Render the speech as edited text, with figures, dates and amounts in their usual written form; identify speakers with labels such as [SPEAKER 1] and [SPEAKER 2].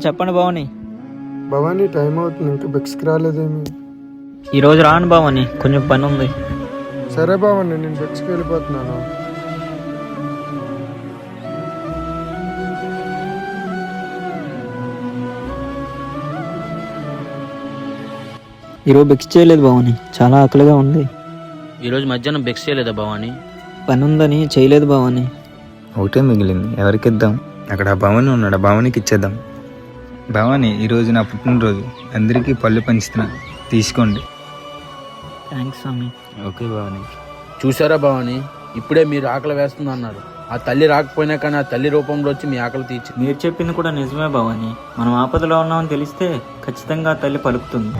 [SPEAKER 1] చెప్పండి భవాని.
[SPEAKER 2] భవానీ టైం అవుతుంది, ఇంకా బెక్స్కి రాలేదేమి?
[SPEAKER 1] ఈరోజు రాను భవాని, కొంచెం పని ఉంది.
[SPEAKER 2] సరే భవానీ, నేను బెక్స్కి వెళ్ళిపోతున్నాను.
[SPEAKER 1] ఈరోజు బెక్స్ చేయలేదు భవాని, చాలా ఆకలిగా ఉంది.
[SPEAKER 3] ఈరోజు మధ్యాహ్నం బెక్స్ చేయలేదా భవాని?
[SPEAKER 1] పని ఉందని చేయలేదు భవాని.
[SPEAKER 4] ఒకటే మిగిలింది, ఎవరికిద్దాం? అక్కడ ఆ భవాని ఉన్నాడు, ఆ భవానికి ఇచ్చేద్దాం. భవాని, ఈరోజు నా పుట్టినరోజు, అందరికీ పళ్ళు పంచుతున్నా, తీసుకోండి.
[SPEAKER 1] థ్యాంక్స్ స్వామి.
[SPEAKER 4] ఓకే భవాని.
[SPEAKER 3] చూసారా భవాని, ఇప్పుడే మీరు ఆకలి వేస్తుంది అన్నారు. ఆ తల్లి రాకపోయినా కానీ ఆ తల్లి రూపంలో వచ్చి మీ ఆకలి తీర్చింది.
[SPEAKER 1] మీరు చెప్పింది కూడా నిజమే భవాని. మనం ఆపదలో ఉన్నామని తెలిస్తే ఖచ్చితంగా తల్లి పలుకుతుంది.